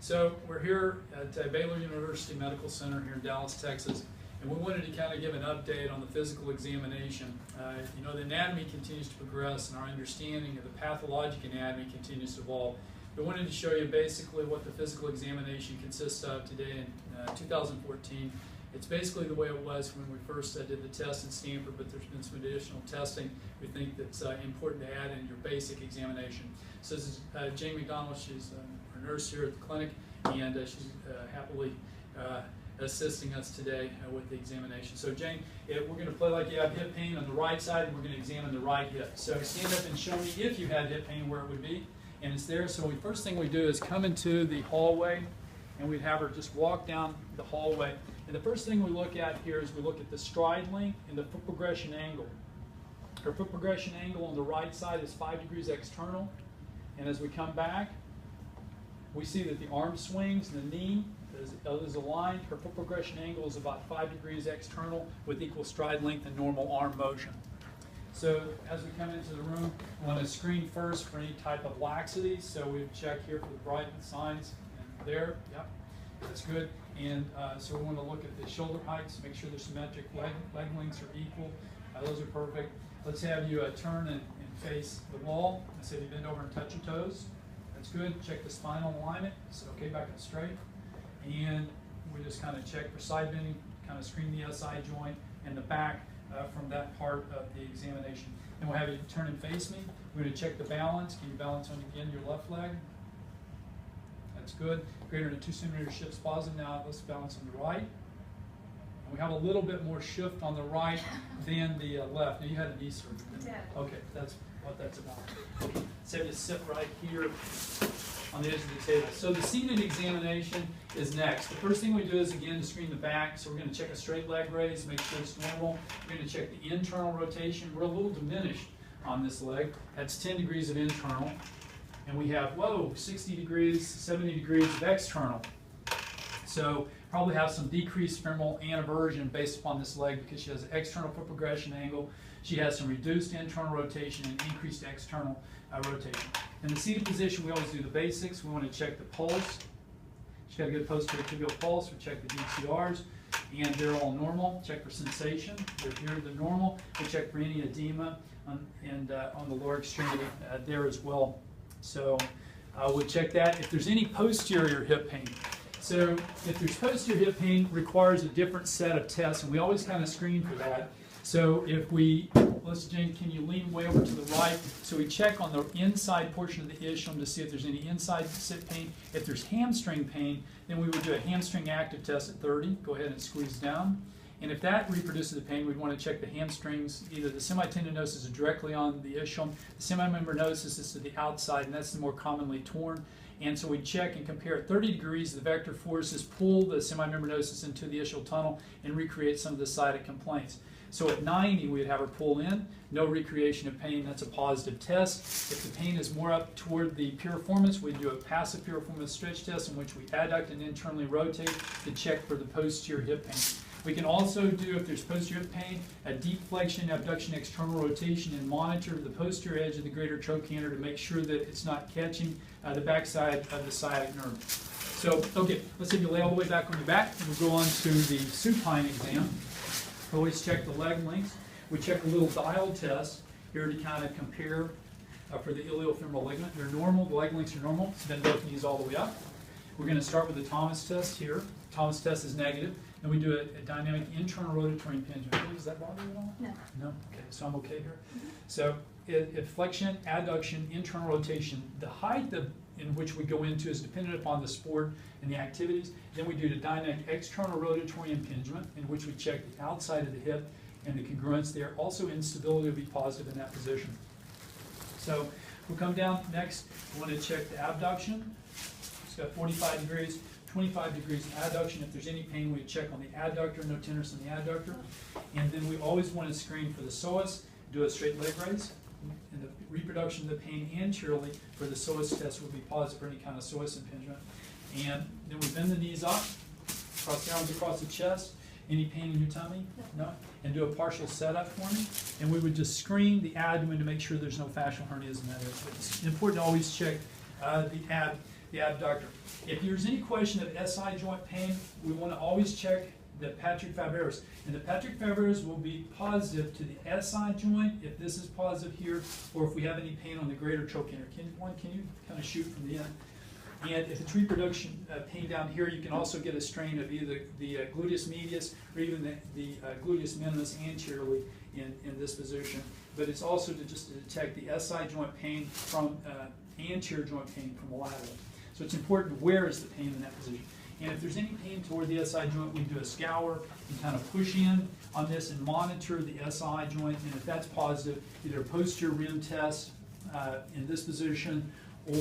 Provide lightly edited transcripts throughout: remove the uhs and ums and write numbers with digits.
So we're here at Baylor University Medical Center here in Dallas, Texas, and we wanted to kind of give an update on the physical examination. You know, the anatomy continues to progress, and our understanding of the pathologic anatomy continues to evolve. We wanted to show you basically what the physical examination consists of today in 2014. It's basically the way it was when we first did the test at Stanford, but there's been some additional testing we think that's important to add in your basic examination. So this is Jane McDonald. She's our nurse here at the clinic, and she's happily assisting us today with the examination. So Jane, we're going to play like you have hip pain on the right side, and we're going to examine the right hip. So stand up and show me if you had hip pain where it would be, and it's there. So first thing we do is come into the hallway, and we'd have her just walk down the hallway. And the first thing we look at here is we look at the stride length and the foot progression angle. Her foot progression angle on the right side is 5 degrees external. And as we come back, we see that the arm swings and the knee is aligned. Her foot progression angle is about 5 degrees external with equal stride length and normal arm motion. So as we come into the room, we want to screen first for any type of laxity. So we check here for the bright signs. And there, yep, that's good. And so we want to look at the shoulder heights, make sure they're symmetric, leg lengths are equal. Those are perfect. Let's have you turn and face the wall. Let's have you bend over and touch your toes. That's good. Check the spinal alignment. So okay, back up straight. And we just kind of check for side bending, kind of screen the SI joint and the back from that part of the examination. And we'll have you turn and face me. We're going to check the balance. Can you balance on, again, your left leg? That's good. Greater than 2 centimeter shifts positive. Now let's balance on the right. And we have a little bit more shift on the right than the left. Now you had a knee surgery, didn't you? Yeah. Okay, that's what that's about. Okay, so you sit right here on the edge of the table. So the seated examination is next. The first thing we do is, again, to screen the back. So we're going to check a straight leg raise, make sure it's normal. We're going to check the internal rotation. We're a little diminished on this leg. That's 10 degrees of internal. And we have, 60 degrees, 70 degrees of external. So probably have some decreased femoral anaversion based upon this leg because she has an external foot progression angle. She has some reduced internal rotation and increased external rotation. In the seated position, we always do the basics. We want to check the pulse. She's got a good posterior tibial pulse. We check the DCRs, and they're all normal. Check for sensation. They're here, they're normal. We check for any edema on the lower extremity there as well. So we'll check that. If there's any posterior hip pain, so if there's posterior hip pain, requires a different set of tests, and we always kind of screen for that. So if we, Jane, can you lean way over to the right? So we check on the inside portion of the ischium to see if there's any inside sit pain. If there's hamstring pain, then we would do a hamstring active test at 30. Go ahead and squeeze down. And if that reproduces the pain, we'd want to check the hamstrings. Either the semitendinosus is directly on the ischium, the semimembranosus is to the outside, and that's the more commonly torn. And so we check and compare at 30 degrees, the vector forces pull the semimembranosus into the ischial tunnel and recreate some of the sciatic complaints. So at 90, we'd have her pull in, no recreation of pain. That's a positive test. If the pain is more up toward the piriformis, we do a passive piriformis stretch test in which we adduct and internally rotate to check for the posterior hip pain. We can also do, if there's posterior hip pain, a deep flexion, abduction, external rotation, and monitor the posterior edge of the greater trochanter to make sure that it's not catching the backside of the sciatic nerve. So, okay, let's say you lay all the way back on your back, and we'll go on to the supine exam. Always check the leg lengths. We check a little dial test here to kind of compare for the iliofemoral ligament. They're normal, the leg lengths are normal. Bend both knees all the way up. We're going to start with the Thomas test here. Thomas test is negative. And we do a dynamic internal rotatory impingement. Does that bother you at all? No. No? Okay, so I'm okay here. So flexion, adduction, internal rotation. The height in which we go into is dependent upon the sport and the activities. Then we do the dynamic external rotatory impingement, in which we check the outside of the hip and the congruence there. Also, instability will be positive in that position. So we'll come down next. We want to check the abduction. It's got 45 degrees. 25 degrees adduction. If there's any pain, we check on the adductor, no tenderness in the adductor. And then we always want to screen for the psoas, do a straight leg raise. And the reproduction of the pain anteriorly for the psoas test would be positive for any kind of psoas impingement. And then we bend the knees up, cross the arms across the chest. Any pain in your tummy? No? And do a partial setup for me. And we would just screen the abdomen to make sure there's no fascial hernias in that area. It's important to always check the the abductor. If there's any question of SI joint pain, we want to always check the Patrick-Faber's. And the Patrick-Faber's will be positive to the SI joint if this is positive here, or if we have any pain on the greater trochanter. Can you kind of shoot from the end? And if it's reproduction pain down here, you can also get a strain of either the gluteus medius or even the gluteus minimus anteriorly in this position. But it's also to detect the SI joint pain from anterior joint pain from lateral. So it's important where is the pain in that position. And if there's any pain toward the SI joint, we do a scour and kind of push in on this and monitor the SI joint. And if that's positive, either a posterior rim test in this position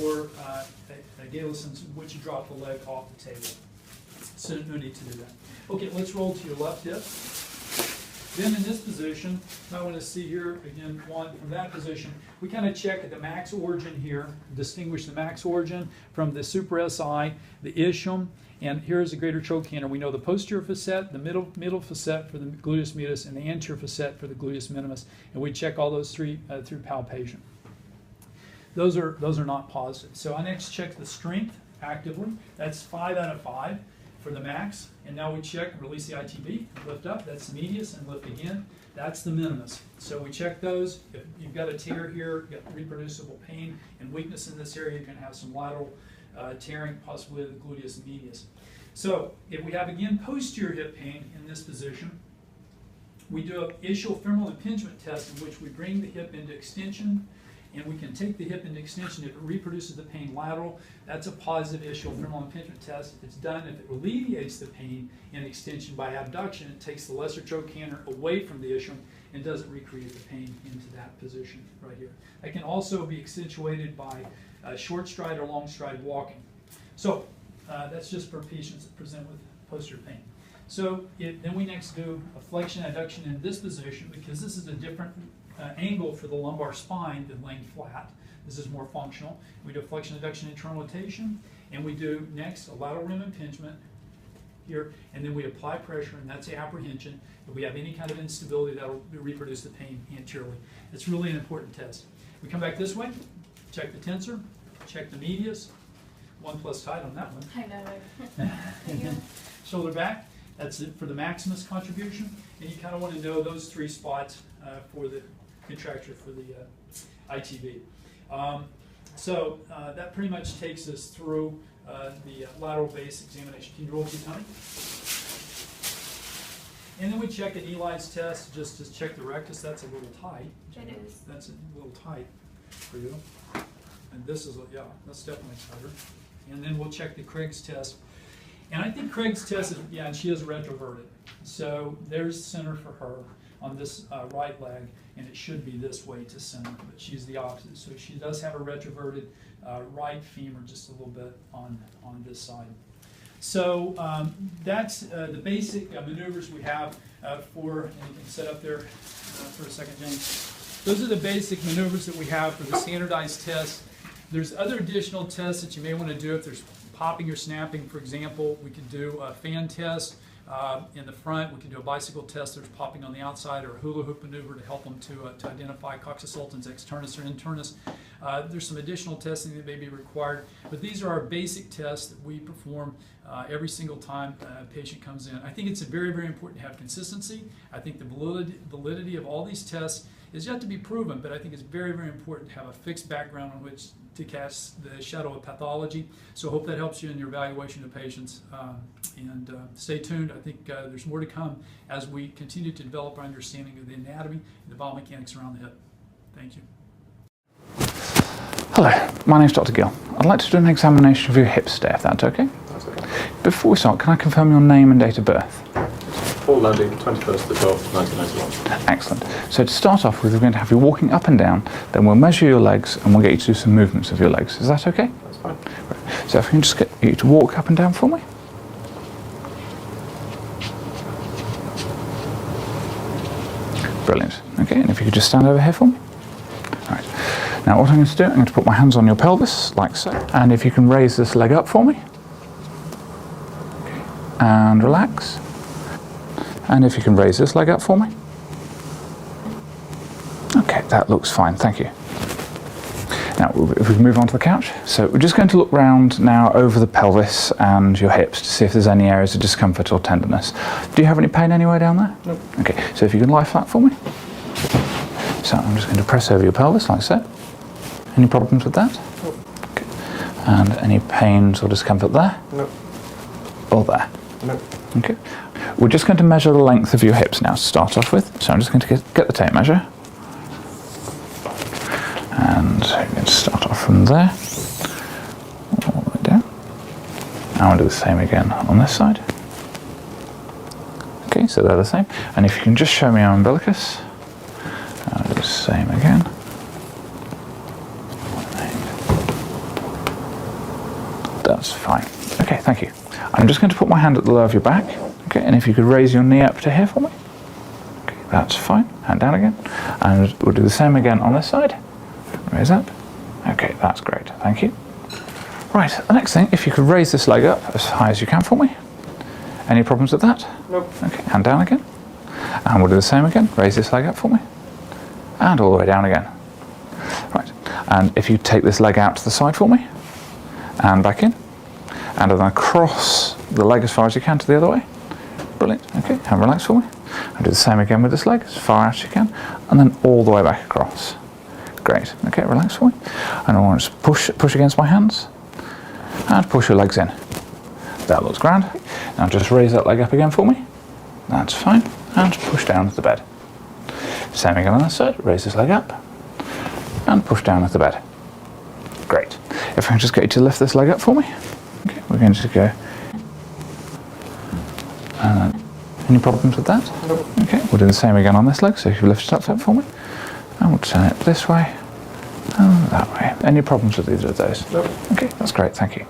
or a Galison's, which you drop the leg off the table. So no need to do that. Okay, let's roll to your left hip. Then in this position, I want to see here, again, one from that position, we kind of check at the max origin here, distinguish the max origin from the super SI, the ischium, and here's the greater trochanter. We know the posterior facet, the middle facet for the gluteus medius, and the anterior facet for the gluteus minimus, and we check all those three through palpation. Those are not positive. So I next check the strength actively. That's 5 out of 5 for the max. And now we check, release the ITB, lift up. That's the medius, and lift again. That's the minimus. So we check those. If you've got a tear here, you've got reproducible pain and weakness in this area, you're going to have some lateral tearing, possibly the gluteus medius. So if we have, again, posterior hip pain in this position, we do an ischiofemoral impingement test in which we bring the hip into extension, and we can take the hip into extension. If it reproduces the pain lateral, that's a positive ischiofemoral impingement test. If it's done, if it alleviates the pain in extension by abduction, it takes the lesser trochanter away from the ischium and doesn't recreate the pain into that position right here. That can also be accentuated by short stride or long stride walking. So that's just for patients that present with posterior pain. So then we next do a flexion adduction in this position, because this is a different angle for the lumbar spine than laying flat. This is more functional. We do flexion adduction internal rotation, and we do next a lateral rim impingement here, and then we apply pressure, and that's the apprehension. If we have any kind of instability, that'll reproduce the pain anteriorly. It's really an important test. We come back this way, check the tensor, check the medius, 1+ tight on that one. I know. Shoulder back, that's it for the maximus contribution, and you kind of want to know those 3 spots for the contracture for the ITB. So that pretty much takes us through the lateral base examination. Can you roll to tummy? And then we check an Eli's test just to check the rectus. That's a little tight. It is. That's a little tight for you. And this is, yeah, that's definitely tighter. And then we'll check the Craig's test. And I think Craig's test is, yeah, and she is retroverted. So there's center for her on this right leg, and it should be this way to center, but she's the opposite. So she does have a retroverted right femur just a little bit on this side. So that's the basic maneuvers we have for, and you can set up there for a second, James. Those are the basic maneuvers that we have for the standardized test. There's other additional tests that you may want to do if there's popping or snapping. For example, we could do a fan test in the front. We can do a bicycle test. There's popping on the outside, or a hula hoop maneuver to help them to identify coccus sultans, externus or internus. There's some additional testing that may be required, but these are our basic tests that we perform every single time a patient comes in. I think it's very, very important to have consistency. I think the validity of all these tests is yet to be proven, but I think it's very, very important to have a fixed background on which to cast the shadow of pathology. So I hope that helps you in your evaluation of patients. And stay tuned. I think there's more to come as we continue to develop our understanding of the anatomy and the biomechanics around the hip. Thank you. Hello, my name's Dr. Gill. I'd like to do an examination of your hips today, if that's okay. That's okay. Before we start, can I confirm your name and date of birth? Paul Lundy, 21st of the 12th, 1991. Excellent. So to start off with, we're going to have you walking up and down, then we'll measure your legs and we'll get you to do some movements of your legs. Is that okay? That's fine. Right. So if I can just get you to walk up and down for me. Brilliant. Okay, and if you could just stand over here for me. All right. Now what I'm going to do, I'm going to put my hands on your pelvis, like so. And if you can raise this leg up for me. Okay. And relax. And if you can raise this leg up for me. Okay, that looks fine, thank you. Now, if we can move on to the couch. So we're just going to look round now over the pelvis and your hips to see if there's any areas of discomfort or tenderness. Do you have any pain anywhere down there? No. Okay, so if you can lie flat for me. So I'm just going to press over your pelvis like so. Any problems with that? No. Okay. And any pains or discomfort there? No. Or there? No. Okay. We're just going to measure the length of your hips now to start off with. So I'm just going to get the tape measure. And we're going to start off from there, all the way down. And we'll do the same again on this side. Okay, so they're the same. And if you can just show me your umbilicus. I'll do the same again. That's fine. Okay, thank you. I'm just going to put my hand at the low of your back. Okay, and if you could raise your knee up to here for me. Okay, that's fine. Hand down again. And we'll do the same again on this side. Raise up. Okay, that's great. Thank you. Right, the next thing, if you could raise this leg up as high as you can for me. Any problems with that? Nope. Okay, hand down again. And we'll do the same again. Raise this leg up for me. And all the way down again. Right, and if you take this leg out to the side for me. And back in. And then across the leg as far as you can to the other way. Brilliant. Okay, and relax for me. And do the same again with this leg, as far out as you can. And then all the way back across. Great. Okay, relax for me. And I want to push against my hands. And push your legs in. That looks grand. Now just raise that leg up again for me. That's fine. And push down at the bed. Same again on this side. Raise this leg up. And push down at the bed. Great. If I can just get you to lift this leg up for me. Okay, we're going to go. Any problems with that? Nope. Okay, we'll do the same again on this leg. So if you lift it up for me. And we'll turn it this way and that way. Any problems with either of those? Nope. Okay, that's great, thank you.